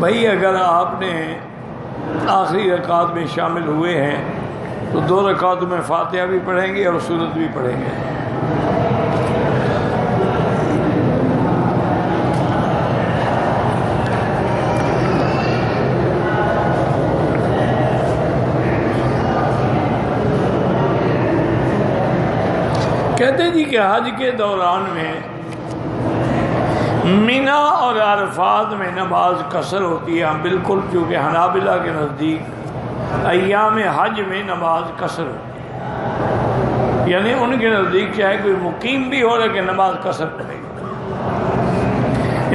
بھائی اگر آپ نے آخری رکعت میں شامل ہوئے ہیں تو 2 رکعتوں میں فاتحہ بھی پڑھیں گے اور سورت بھی پڑھیں گے۔ کہتے جی کہ حج کے دوران میں منی اور عرفات میں نماز قصر ہوتی ہے۔ ہم بالکل، کیونکہ حنابلہ کے نزدیک ایام حج میں نماز قصر ہوتی ہے، یعنی ان کے نزدیک چاہے کوئی مقیم بھی ہو لیکن نماز قصر پڑے گی۔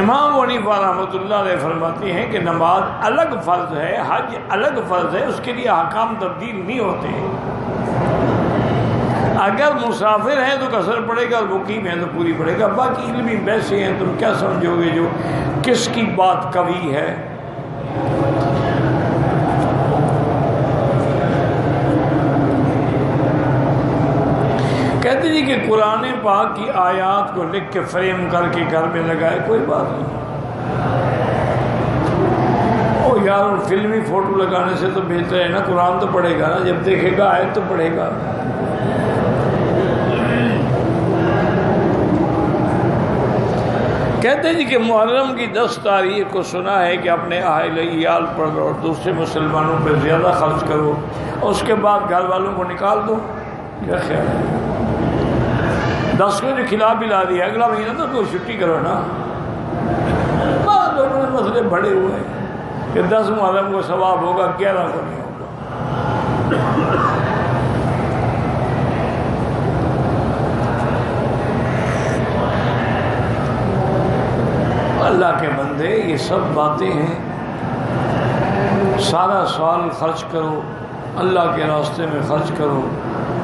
امام ابو حنیفہ رحمۃ اللہ علیہ فرماتے ہیں کہ نماز الگ فرض ہے، حج الگ فرض ہے، اس کے لیے احکام تبدیل نہیں ہوتے ہیں۔ اگر مسافر ہیں تو قصر پڑے گا اور مقیم ہیں تو پوری پڑے گا۔ باقی علمی بحثیں ہیں، تم کیا سمجھو گے جو کس کی بات قوی ہے۔ کہتے جی کہ قرآن پاک کی آیات کو لکھ کے فریم کر کے گھر میں لگائے، کوئی بات نہیں۔ او یار، فلمی فوٹو لگانے سے تو بہتر ہے نا، قرآن تو پڑھے گا نا، جب دیکھے گا آیت تو پڑھے گا۔ کہتے ہیں جی کہ محرم کی 10 تاریخ کو سنا ہے کہ اپنے اہل عیال پر اور دوسرے مسلمانوں پہ زیادہ خرچ کرو اور اس کے بعد گھر والوں کو نکال دو۔ کیا خیال ہے؟ 10 کو جو کھلا پلا دیا، اگلا مہینہ تو چھٹی کرو نا۔ بعض لوگوں نے مسئلے بڑے ہوئے ہیں کہ 10 محرم کو ثواب ہوگا، 11 کو نہیں ہوگا۔ اللہ کے بندے، یہ سب باتیں ہیں۔ سارا سال خرچ کرو، اللہ کے راستے میں خرچ کرو۔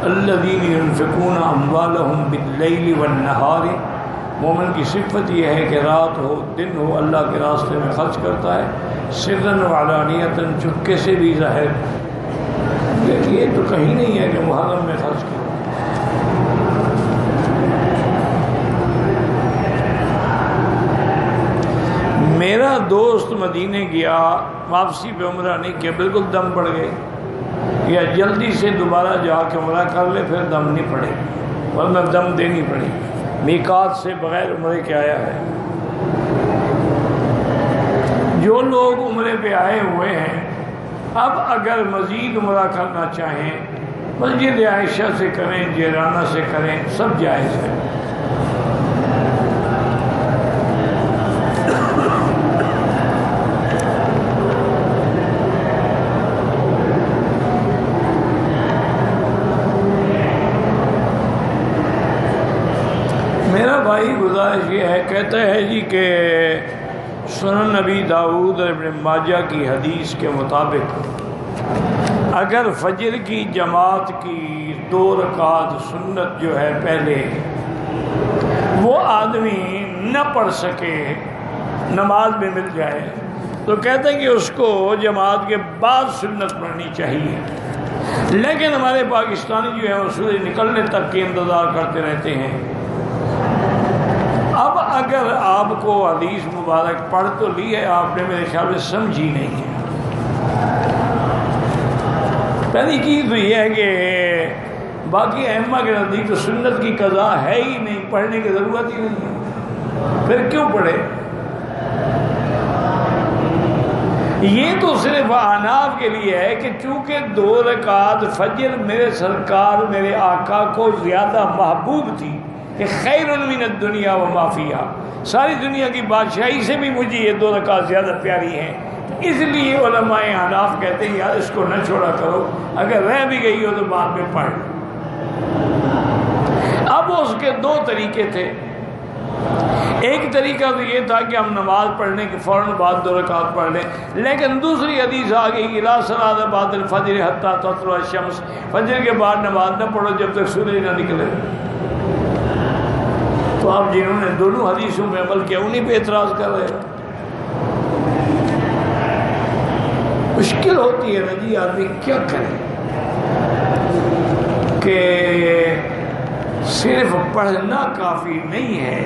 الذین ينفقون اموالهم باللیل والنہار، مومن کی صفت یہ ہے کہ رات ہو دن ہو اللہ کے راستے میں خرچ کرتا ہے، سرا وعلانیۃ، چپکے سے بھی ظاہر۔ لیکن یہ تو کہیں نہیں ہے کہ محرم میں خرچ کرو۔ میرا دوست مدینے گیا، واپسی پہ عمرہ نہیں کیا، بالکل دم پڑ گئے، یا جلدی سے دوبارہ جا کے عمرہ کر لے، پھر دم نہیں پڑے، ورنہ دم دینی پڑے۔ میقات سے بغیر عمرے کے آیا ہے۔ جو لوگ عمرے پہ آئے ہوئے ہیں، اب اگر مزید عمرہ کرنا چاہیں، مسجد عائشہ سے کریں، جیرانہ سے کریں، سب جائز ہے۔ میرا بھائی گزارش یہ ہے، کہتا ہے جی کہ سنن نبی داؤد اور ابن ماجہ کی حدیث کے مطابق اگر فجر کی جماعت کی 2 رکعت سنت جو ہے پہلے وہ آدمی نہ پڑھ سکے، نماز میں مل جائے، تو کہتے ہیں کہ اس کو جماعت کے بعد سنت پڑھنی چاہیے۔ لیکن ہمارے پاکستانی جو ہے وہ سورج نکلنے تک کے انتظار کرتے رہتے ہیں۔ اب اگر آپ کو حدیث مبارک پڑھ تو لی ہے آپ نے، میرے خیال میں سمجھی نہیں ہے۔ پہلی چیز تو یہ ہے کہ باقی ائمہ کے نزدیک تو سنت کی قضا ہے ہی نہیں، پڑھنے کی ضرورت ہی نہیں ہے، پھر کیوں پڑھے؟ یہ تو صرف احناف کے لیے ہے کہ چونکہ 2 رکعت فجر میرے سرکار میرے آقا کو زیادہ محبوب تھی، کہ خیر من الدنیا وما فیہا، ساری دنیا کی بادشاہی سے بھی مجھے یہ 2 رکعت زیادہ پیاری ہیں، اس لیے علماء احناف کہتے ہیں یار اس کو نہ چھوڑا کرو، اگر رہ بھی گئی ہو تو بعد میں پڑھ۔ اب اس کے 2 طریقے تھے۔ ایک طریقہ تو یہ تھا کہ ہم نماز پڑھنے کے فوراً بعد 2 رکعت پڑھ لیں، لیکن دوسری حدیث آ گئی لا صلاۃ بعد الفجر حتی تطلع الشمس، فجر کے بعد نماز نہ پڑھو جب تک سورج نہ نکلے۔ تو آپ جنہوں نے دونوں حدیثوں میں عمل کیا انہیں پہ اعتراض کر رہے ہیں۔ مشکل ہوتی ہے نا جی، آدمی کیا کرے کہ صرف پڑھنا کافی نہیں ہے،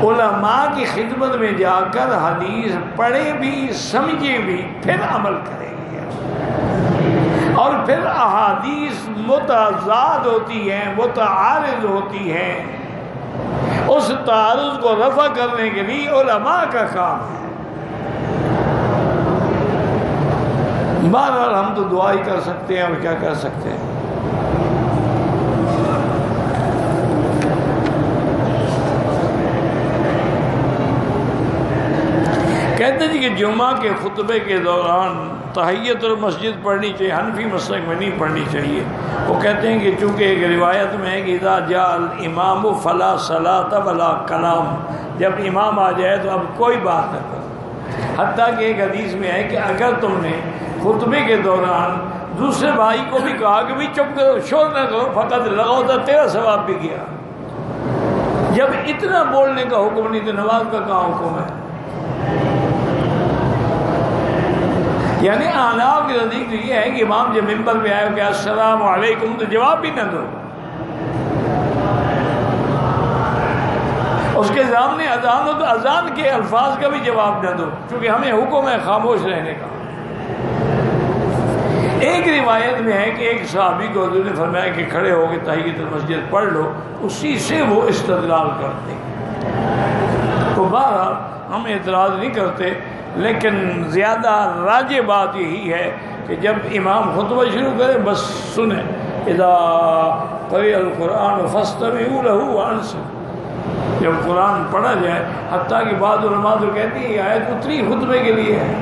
علماء کی خدمت میں جا کر حدیث پڑھے بھی سمجھے بھی پھر عمل کرے گی، اور پھر احادیث متضاد ہوتی ہیں، متعارض ہوتی ہیں، اس تعارض کو رفع کرنے کے لیے علماء کا کام ہے۔ بہرحال ہم تو دعا ہی کر سکتے ہیں اور کیا کر سکتے ہیں۔ کہتے ہیں کہ جمعہ کے خطبے کے دوران تحیت المسجد پڑھنی چاہیے، حنفی مسلک میں نہیں پڑھنی چاہیے۔ وہ کہتے ہیں کہ چونکہ ایک روایت میں ہے کہ اذا جاء الامام فلا صلاۃ ولا کلام، جب امام آ جائے تو اب کوئی بات نہ کرو۔ حتیٰ کہ ایک حدیث میں ہے کہ اگر تم نے خطبے کے دوران دوسرے بھائی کو بھی کہا کہ بھی چپ کرو، شور نہ کرو، فقط لگاؤ تو تیرا ثواب بھی گیا۔ جب اتنا بولنے کا حکم نہیں تو نماز کا کہاں حکم ہے؟ یعنی احناف کے نزدیک یہ ہے کہ امام جب ممبر پہ آئے کہ السلام علیکم تو جواب بھی نہ دو، اس کے سامنے اذان ہو تو اذان کے الفاظ کا بھی جواب نہ دو، کیونکہ ہمیں حکم ہے خاموش رہنے کا۔ ایک روایت میں ہے کہ ایک صحابی کو حضور نے فرمایا کہ کھڑے ہو کے تحیت المسجد پڑھ لو، اسی سے وہ استدلال کرتے ہیں۔ تو بہرحال ہم اعتراض نہیں کرتے، لیکن زیادہ راجع بات یہی ہے کہ جب امام خطبہ شروع کرے بس سنیں، اذا قرئ القرآن فاستمعوا له وانصتوا، جب قرآن پڑھا جائے، حتیٰ کہ بعض علماء تو کہتے ہیں یہ آیت اتری خطبے کے لیے ہے۔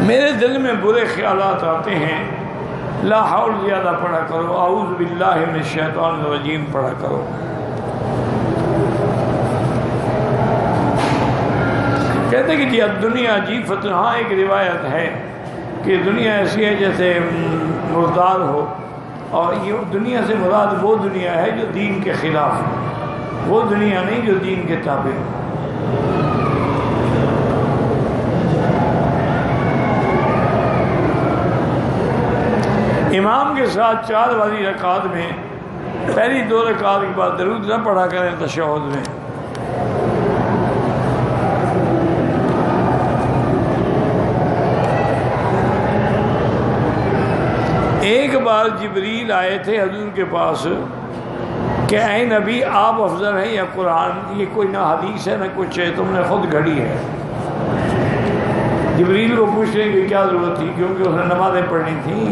میرے دل میں برے خیالات آتے ہیں، لا حول زیادہ پڑھا کرو، اعوذ باللہ من الشیطان الرجیم پڑھا کرو۔ کہتے کہ جی اب دنیا جیفت، ہاں ایک روایت ہے کہ دنیا ایسی ہے جیسے مردار ہو، اور یہ دنیا سے مراد وہ دنیا ہے جو دین کے خلاف ہے، وہ دنیا نہیں جو دین کے تابع ہو۔ امام کے ساتھ 4 والی رکعت میں پہلی 2 رکعت کے بعد درود نہ پڑھا کریں تشہد میں۔ ایک بار جبریل آئے تھے حضور کے پاس کہ اے نبی آپ افضل ہیں یا قرآن؟ یہ کوئی نہ حدیث ہے نہ کچھ ہے، تم نے خود گھڑی ہے۔ جبریل کو پوچھنے کی کیا ضرورت تھی، کیونکہ اس نے نمازیں پڑھنی تھیں،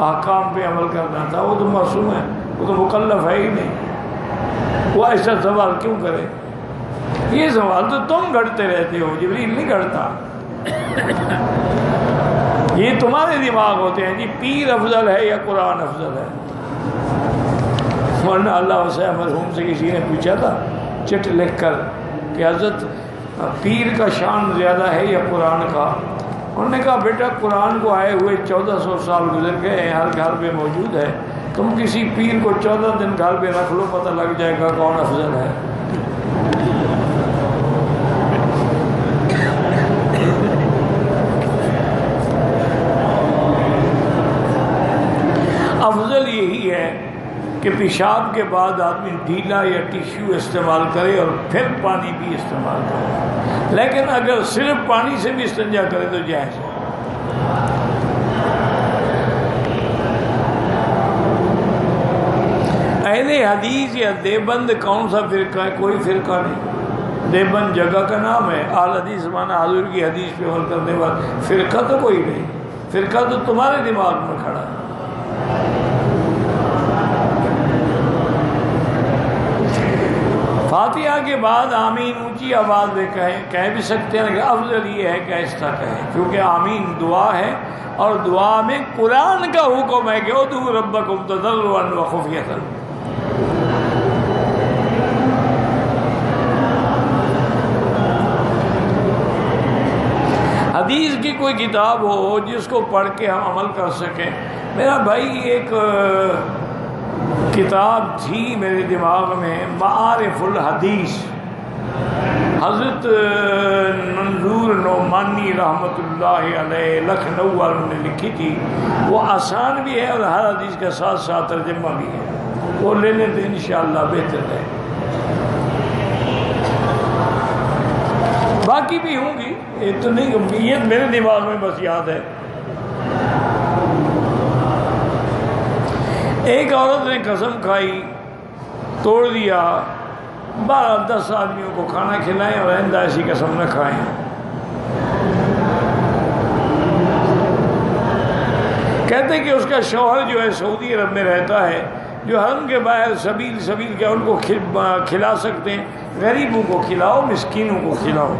احکام پہ عمل کرنا تھا، وہ تو معصوم ہے، وہ تو مکلف ہے ہی نہیں، وہ ایسا سوال کیوں کرے؟ یہ سوال تو تم گھڑتے رہتے ہو، جبریل نہیں گھڑتا، یہ تمہارے دماغ ہوتے ہیں جی پیر افضل ہے یا قرآن افضل ہے۔ ورنہ اللہ وسع مرحوم سے کسی نے پوچھا تھا چٹ لکھ کر کہ حضرت پیر کا شان زیادہ ہے یا قرآن کا؟ انہوں نے کہا بیٹا قرآن کو آئے ہوئے 1400 سال گزر گئے ہیں، ہر گھر پہ موجود ہے، تم کسی پیر کو 14 دن گھر پہ رکھ لو، پتہ لگ جائے گا کون افضل ہے۔ افضل یہی ہے کہ پیشاب کے بعد آدمی ڈھیلا یا ٹیشو استعمال کرے اور پھر پانی بھی استعمال کرے، لیکن اگر صرف پانی سے بھی استنجا کرے تو جائز ہے۔ اہل حدیث یا دیوبند کون سا فرقہ ہے؟ کوئی فرقہ نہیں، دیوبند جگہ کا نام ہے، اہل حدیث مانا حضور کی حدیث پہ عمل کرنے والا، فرقہ تو کوئی نہیں، فرقہ تو تمہارے دماغ میں کھڑا ہے۔ فاتحہ کے بعد آمین اونچی آواز میں کہہ بھی سکتے ہیں، کہ افضل یہ ہے کہ آہستہ کہیں، کیونکہ آمین دعا ہے، اور دعا میں قرآن کا حکم ہے کہ ادعوا ربکم تضرعا وخفیۃ۔ حدیث کی کوئی کتاب ہو جس کو پڑھ کے ہم عمل کر سکیں۔ میرا بھائی ایک کتاب تھی میرے دماغ میں، معارف الحدیث، حضرت منظور نور نعمانی رحمۃ اللہ علیہ لکھنؤ والوں نے لکھی تھی، وہ آسان بھی ہے اور ہر حدیث کے ساتھ ساتھ ترجمہ بھی ہے، وہ لے لیں تو انشاءاللہ بہتر ہے۔ باقی بھی ہوں گی، یہ تو نہیں، یہ میرے دماغ میں بس یاد ہے۔ ایک عورت نے قسم کھائی، توڑ دیا، 12-10 آدمیوں کو کھانا کھلائیں اور آئندہ ایسی قسم نہ کھائیں۔ کہتے کہ اس کا شوہر جو ہے سعودی عرب میں رہتا ہے، جو حرم کے باہر سبیل کے ان کو کھلا سکتے ہیں، غریبوں کو کھلاؤ، مسکینوں کو کھلاؤ۔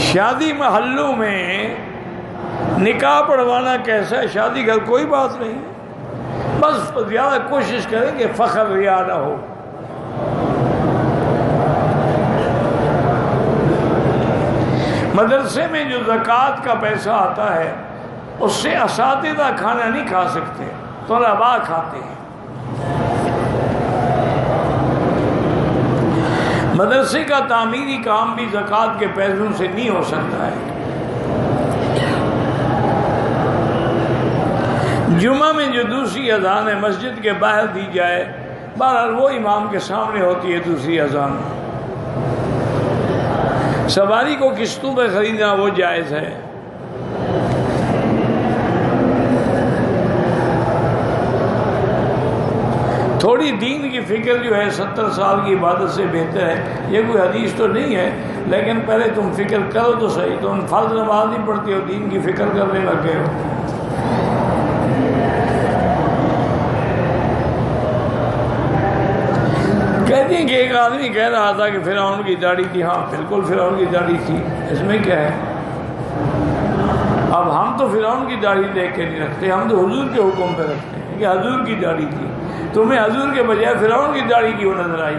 شادی محلوں میں نکاح پڑھوانا کیسا ہے؟ شادی گھر کوئی بات نہیں، بس زیادہ کوشش کریں کہ فخر ریا نہ ہو۔ مدرسے میں جو زکوٰۃ کا پیسہ آتا ہے اس سے اساتذہ کھانا نہیں کھا سکتے، طلباء کھاتے ہیں۔ مدرسے کا تعمیری کام بھی زکوٰۃ کے پیسوں سے نہیں ہو سکتا ہے۔ جمعہ میں جو دوسری اذان ہے مسجد کے باہر دی جائے، بہرحال وہ امام کے سامنے ہوتی ہے دوسری اذان۔ سواری کو قسطوں پہ خریدنا وہ جائز ہے۔ تھوڑی دین کی فکر جو ہے 70 سال کی عبادت سے بہتر ہے۔ یہ کوئی حدیث تو نہیں ہے، لیکن پہلے تم فکر کرو تو صحیح۔ تم فرض نماز نہیں پڑھتے ہو، دین کی فکر کرنے لگ گئے ہو۔ کہتے ہیں کہ ایک آدمی کہہ رہا تھا کہ فرعون کی داڑھی تھی۔ ہاں بالکل فرعون کی داڑھی تھی، اس میں کیا ہے؟ اب ہم تو فرعون کی داڑھی دیکھ کے نہیں رکھتے، ہم تو حضور کے حکم پہ رکھتے ہیں کہ حضور کی داڑھی تھی۔ تمہیں حضور کے بجائے فرعون کی داڑھی کیوں نظر آئی؟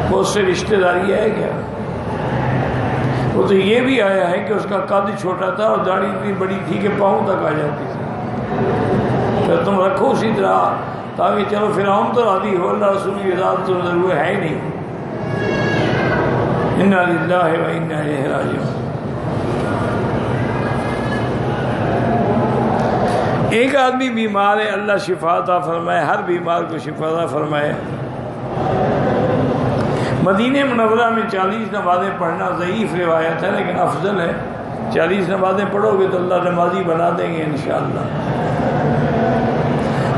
وہ اس سے رشتہ داری ہے کیا؟ وہ تو یہ بھی آیا ہے کہ اس کا قد چھوٹا تھا اور داڑھی اتنی بڑی تھی کہ پاؤں تک آ جاتی تھی۔ تو تم رکھو اسی طرح، تاکہ چلو فرعون تو راضی ہو، اللہ رسول کی ذات تو ضرور ہے ہی نہیں۔ انا للہ و انا الیہ راجعون۔ ایک آدمی بیمار ہے، اللہ شفا عطا فرمائے، ہر بیمار کو شفا عطا فرمائے۔ مدینہ منورہ میں 40 نمازیں پڑھنا ضعیف روایت ہے، لیکن افضل ہے۔ 40 نمازیں پڑھو گے تو اللہ نمازی بنا دیں گے انشاءاللہ۔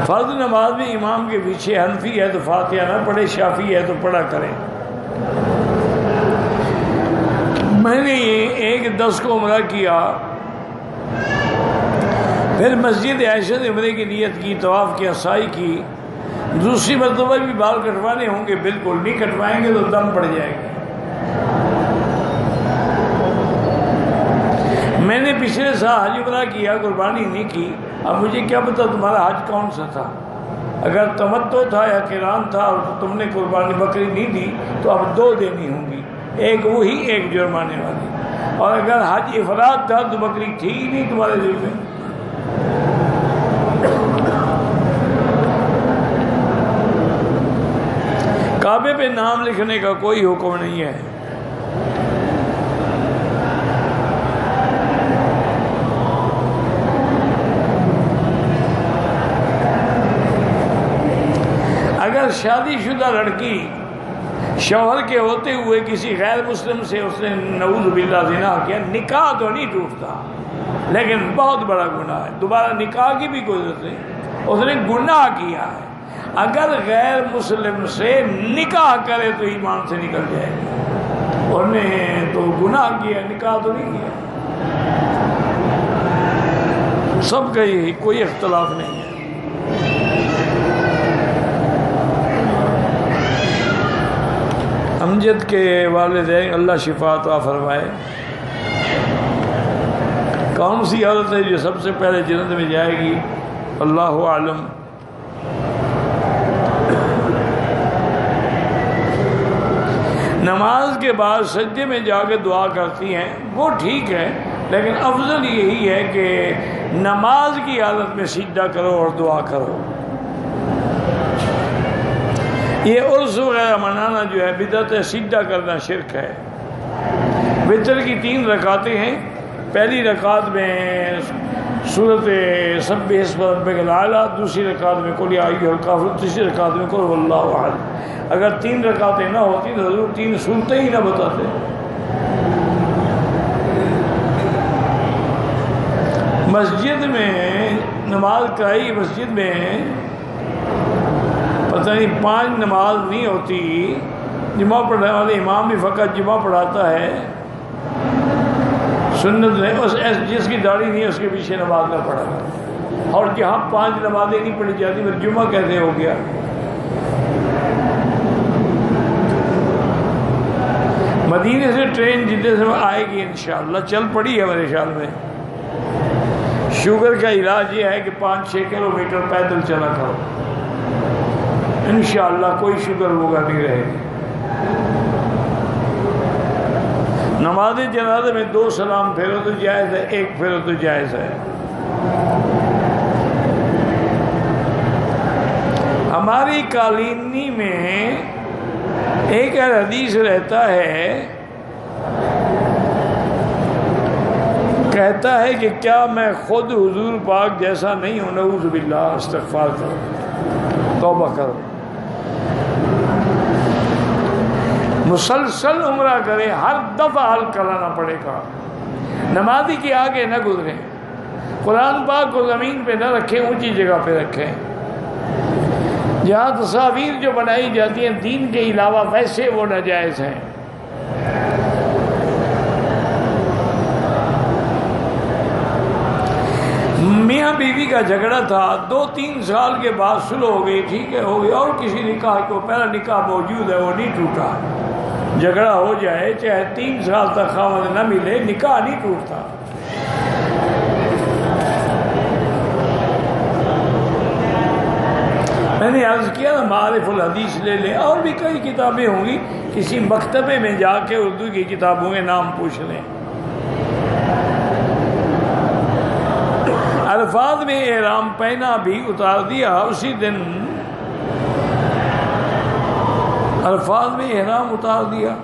فرض نماز میں امام کے پیچھے حنفی ہے تو فاتحہ نہ پڑھے، شافعی ہے تو پڑھا کریں۔ میں نے ایک 10 کو عمرہ کیا، پھر مسجد عائشہ سے عمرے کی نیت کی، طواف کیا، سعی کی۔ دوسری مرتبہ بھی بال کٹوانے ہوں گے، بالکل نہیں کٹوائیں گے تو دم پڑ جائے گا۔ میں نے پچھلے سال حج عمرہ کیا، قربانی نہیں کی۔ اب مجھے کیا پتا تمہارا حج کون سا تھا؟ اگر تمتع تھا یا قران تھا اور تم نے قربانی بکری نہیں دی تو اب 2 دینی ہوں گی، ایک وہی، ایک جرمانے والی۔ اور اگر حج افراد تھا تو بکری تھی ہی نہیں تمہارے دل میں۔ کعبے پہ نام لکھنے کا کوئی حکم نہیں ہے۔ اگر شادی شدہ لڑکی شوہر کے ہوتے ہوئے کسی غیر مسلم سے اس نے نعوذ باللہ زنا کیا، نکاح تو نہیں ٹوٹتا لیکن بہت بڑا گناہ ہے، دوبارہ نکاح کی بھی کوئی ضرورت نہیں، اس نے گناہ کیا ہے۔ اگر غیر مسلم سے نکاح کرے تو ایمان سے نکل جائے گا، اور نے تو گناہ کیا، نکاح تو نہیں کیا۔ سب کا یہی، کوئی اختلاف نہیں ہے۔ امجد کے والدین اللہ شفا عطا فرمائے۔ کون سی عورت ہے جو سب سے پہلے جنت میں جائے گی؟ اللہ عالم۔ نماز کے بعد سجدے میں جا کے دعا کرتی ہیں، وہ ٹھیک ہے، لیکن افضل یہی ہے کہ نماز کی حالت میں سجدہ کرو اور دعا کرو۔ یہ عرس وغیرہ منانا جو ہے بدعت ہے، سیدھا کرنا شرک ہے۔ وتر کی 3 رکعتیں ہیں، پہلی رکعت میں سورۃ سبح اسم ربک الاعلی، دوسری رکعت میں قل یا ایھا الکافرون، تیسری رکعت میں قل ھو اللہ احد۔ اگر 3 رکعتیں نہ ہوتی تو حضور 3 سورتیں ہی نہ بتاتے۔ مسجد میں نماز کرائی، مسجد میں پتہ نہیں 5 نماز نہیں ہوتی، جمعہ پڑھنے والے امام بھی فقط جمعہ پڑھاتا ہے، سنت نہیں، جس کی داڑھی نہیں ہے اس کے پیچھے نماز نہ پڑھا گا، اور جہاں 5 نمازیں نہیں پڑھی جاتی پھر جمعہ کیسے ہو گیا؟ مدینے سے ٹرین جدہ سے آئے گی انشاءاللہ، چل پڑی ہے میرے خیال میں۔ شوگر کا علاج یہ ہے کہ 5-6 کلومیٹر پیدل چلا کرو، انشاءاللہ کوئی شوگر ہوگا نہیں رہے گی۔ نماز جنازہ میں 2 سلام پھیرو تو جائز ہے، 1 پھیرو تو جائز ہے۔ ہماری کالینی میں ایک حدیث رہتا ہے، کہتا ہے کہ کیا میں خود حضور پاک جیسا نہیں ہوں؟ نعوذ باللہ، استغفار کرو، توبہ کرو۔ مسلسل عمرہ کرے، ہر دفعہ حل کرانا پڑے گا، نمازی کے آگے نہ گزریں، قرآن پاک کو زمین پہ نہ رکھیں، اونچی جگہ پہ رکھیں۔ جہاں تصاویر جو بنائی جاتی ہیں دین کے علاوہ ویسے وہ ناجائز ہیں۔ میاں بیوی کا جھگڑا تھا، 2-3 سال کے بعد صلح ہو گئی، ٹھیک ہے ہو گئی، اور کسی نکاح کو پہلا نکاح موجود ہے وہ نہیں ٹوٹا۔ جھگڑا ہو جائے چاہے 3 سال تک خاوند نہ ملے، نکاح نہیں ٹوٹتا۔ میں نے عرض کیا نا معارف الحدیث لے لیں، اور بھی کئی کتابیں ہوں گی، کسی مکتبے میں جا کے اردو کی کتابوں کے نام پوچھ لیں۔ الفاظ میں احرام پہنا بھی اتار دیا، اسی دن الفاظ میں احرام اتار دیا،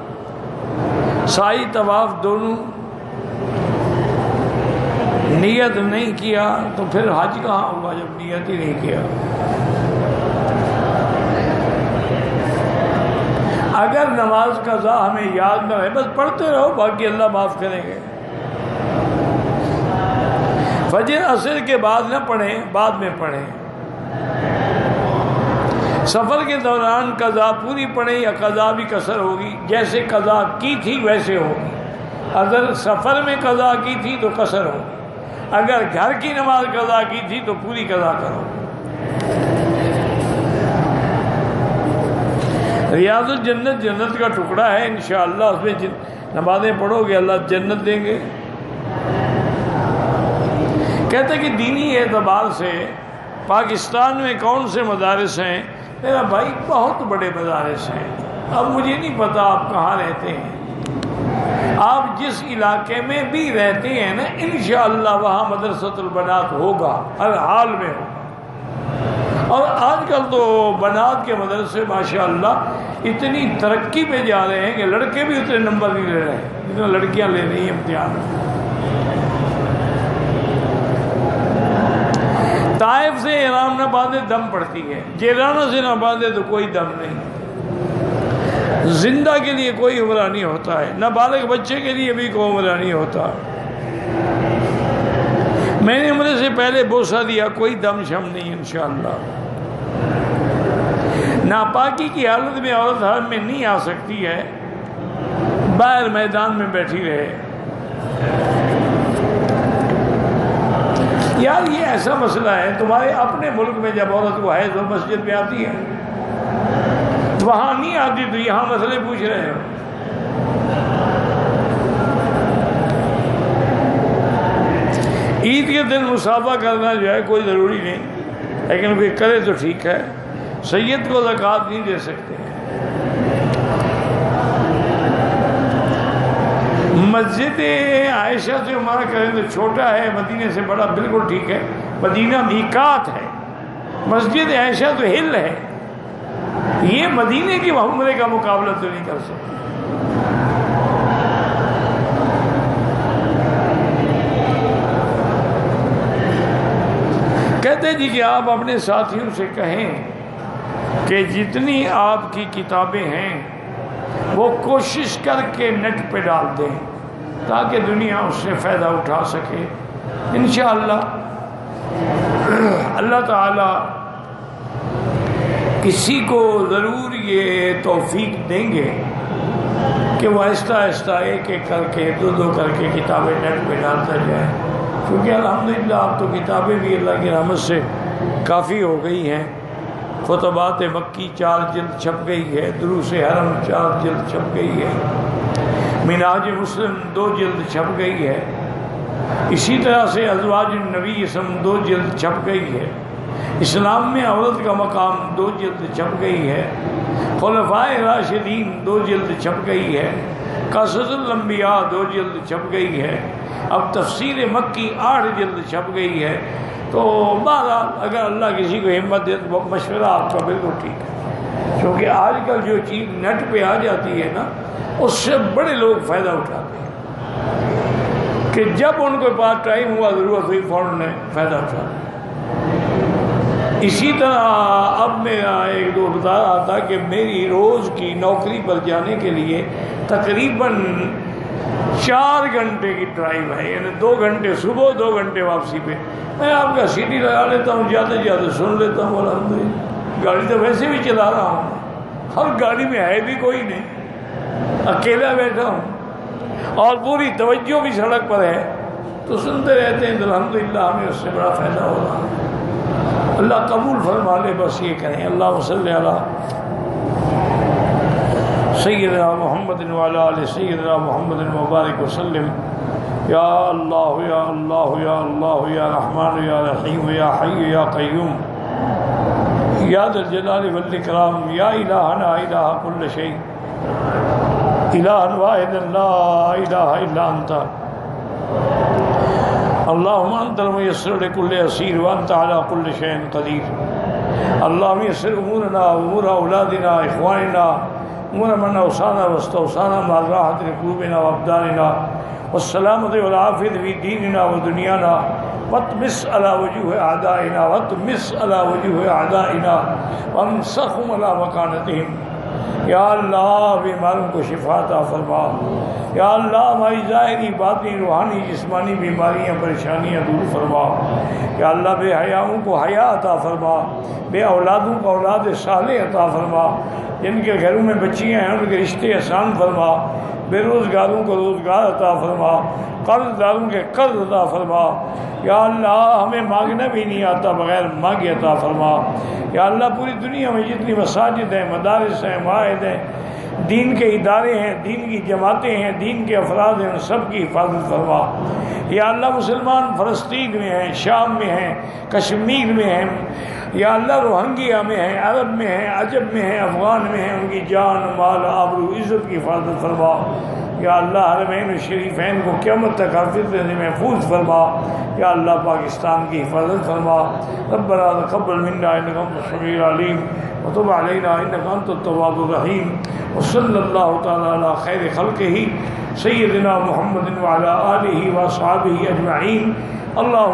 سعی طواف دونوں، نیت نہیں کیا تو پھر حج کہاں ہوگا جب نیت ہی نہیں کیا؟ اگر نماز قضا ہمیں یاد نہ رہے بس پڑھتے رہو، باقی اللہ معاف کریں گے۔ فجر عصر کے بعد نہ پڑھیں، بعد میں پڑھیں۔ سفر کے دوران قضا پوری پڑھیں یا قضا بھی قصر ہوگی، جیسے قضا کی تھی ویسے ہوگی۔ اگر سفر میں قضا کی تھی تو قصر ہوگی، اگر گھر کی نماز قضا کی تھی تو پوری قضا کرو۔ ریاض الجنت جنت کا ٹکڑا ہے، انشاءاللہ اس میں نمازیں پڑھو گے اللہ جنت دیں گے۔ کہتے کہ دینی اعتبار سے پاکستان میں کون سے مدارس ہیں؟ میرا بھائی بہت بڑے مدارس ہیں، اب مجھے نہیں پتا آپ کہاں رہتے ہیں، آپ جس علاقے میں بھی رہتے ہیں نا انشاءاللہ وہاں مدرسۃ البنات ہوگا، ہر حال میں ہوگا۔ اور آج کل تو بنات کے مدرسے ماشاءاللہ اتنی ترقی پہ جا رہے ہیں کہ لڑکے بھی اتنے نمبر نہیں لے رہے ہیں جتنا لڑکیاں لے رہی ہیں امتحان۔ طائف سے احرام نہ باندھے دم پڑتی ہے، جیلانہ سے نہ باندھے تو کوئی دم نہیں۔ زندہ کے لیے کوئی عمرہ نہیں ہوتا ہے، نابالغ بچے کے لیے بھی کوئی عمرہ نہیں ہوتا۔ میں نے عمرے سے پہلے بوسہ دیا، کوئی دم شم نہیں انشاءاللہ۔ ناپاکی کی حالت میں عورت حرم میں نہیں آ سکتی ہے، باہر میدان میں بیٹھی رہے۔ یار یہ ایسا مسئلہ ہے، تمہارے اپنے ملک میں جب عورت کو حیض ہو مسجد میں آتی ہے، وہاں نہیں آتی تو یہاں مسئلے پوچھ رہے ہو۔ عید کے دن مصافحہ کرنا جو ہے کوئی ضروری نہیں، لیکن کوئی کرے تو ٹھیک ہے۔ سید کو زکوٰۃ نہیں دے سکتے۔ مسجد عائشہ سے عمرہ کریں تو چھوٹا ہے، مدینے سے بڑا، بالکل ٹھیک ہے۔ مدینہ میقات ہے، مسجد عائشہ تو ہل ہے۔ یہ مدینے کے عمرے کا مقابلہ تو نہیں کر سکتے۔ کہتے ہیں جی کہ آپ اپنے ساتھیوں سے کہیں کہ جتنی آپ کی کتابیں ہیں وہ کوشش کر کے نیٹ پہ ڈال دیں تاکہ دنیا اس سے فائدہ اٹھا سکے۔ انشاءاللہ اللہ تعالی کسی کو ضرور یہ توفیق دیں گے کہ وہ آہستہ آہستہ ایک ایک کر کے دو کر کے کتابیں نیٹ پہ ڈالتا جائے، کیونکہ الحمدللہ اب تو کتابیں بھی اللہ کی رحمت سے کافی ہو گئی ہیں۔ خطبات مکی 4 جلد چھپ گئی ہے، دروس حرم 4 جلد چھپ گئی ہے، منہاج مسلم 2 جلد چھپ گئی ہے، اسی طرح سے ازواج النبی اسم 2 جلد چھپ گئی ہے، اسلام میں عورت کا مقام 2 جلد چھپ گئی ہے، خلفائے راشدین 2 جلد چھپ گئی ہے، قصص الانبیاء 2 جلد چھپ گئی ہے، اب تفسیر مکی 8 جلد چھپ گئی ہے۔ تو بہرحال اگر اللہ کسی کو ہمت دے تو مشورہ آپ کا بالکل ٹھیک ہے، کیونکہ آج کل جو چیز نیٹ پہ آ جاتی ہے نا اس سے بڑے لوگ فائدہ اٹھاتے ہیں کہ جب ان کے پاس ٹائم ہوا ضرورت ہوئی فوراً فائدہ اٹھاتے ہیں۔ اسی طرح اب میرا ایک دوست بتا رہا تھا کہ میری روز کی نوکری پر جانے کے لیے تقریباً 4 گھنٹے کی ڈرائیو ہے، یعنی 2 گھنٹے صبح 2 گھنٹے واپسی پہ۔ میں آپ کا CD لگا لیتا ہوں، جاتے جاتے سن لیتا ہوں الحمدللہ۔ گاڑی تو ویسے بھی چلا رہا ہوں، اور گاڑی میں ہے بھی کوئی نہیں، اکیلا بیٹھا ہوں اور پوری توجہ بھی سڑک پر ہے، تو سنتے رہتے ہیں، تو الحمدللہ ہمیں اس سے بڑا فائدہ ہو رہا ہے۔ اللہ قبول فرما لے، بس یہ کریں۔ اللہم صلی علی سیدنا محمد وعلی آل سیدنا محمد مبارک وسلم۔ یا اللہ یا اللہ یا اللہ یا رحمان یا رحیم یا حی یا قیوم یا ذا الجلال والاکرام یا الہنا الہ کل شیء الہ واحد لا الہ الا انت اللہم انت المیسر لکل عسیر وانت علی کل شیء قدیر۔ اللہم یسر امورنا امور اولادنا اخواننا امور من اوصانا واستوصانا مع راحت قلوبنا وابداننا والسلامة والعافية في ديننا ودنيانا واطمس على وجوه أعدائنا واطمس على وجوه أعدائنا وامسخهم على مكانتهم۔ یا اللہ بیماروں کو شفا عطا فرما، یا اللہ ہماری ظاہری باطنی روحانی جسمانی بیماریاں پریشانیاں دور فرما، یا اللہ بے حیاؤں کو حیا عطا فرما، بے اولادوں کو اولاد صالح عطا فرما، جن کے گھروں میں بچیاں ہیں ان کے رشتے آسان فرما، بے روزگاروں کو روزگار عطا فرما، قرض داروں کے قرض عطا فرما، یا اللہ ہمیں مانگنا بھی نہیں آتا بغیر مانگے عطا فرما، یا اللہ پوری دنیا میں جتنی مساجد ہیں، مدارس ہیں، معاہد ہیں، دین کے ادارے ہیں، دین کی جماعتیں ہیں، دین کے افراد ہیں، ان سب کی حفاظت فرما۔ یا اللہ مسلمان فلسطین میں ہیں، شام میں ہیں، کشمیر میں ہیں، یا اللہ روہنگیا میں ہیں، عرب میں ہیں، عجب میں ہیں، افغان میں ہیں، ان کی جان مال آبرو عزت کی حفاظت فرما۔ یا اللہ حرمین الشریفین کو قیامت تک حافظ سے محفوظ فرما۔ یا اللہ پاکستان کی حفاظت فرما۔ ربنا تقبل منا انک انت السمیع العلیم وتب علینا انک انت التواب الرحیم، وصلی اللہ تعالی علی خیر خلقہ سیدنا محمد وعلی آلہ واصحابہ اجمعین۔ اللہ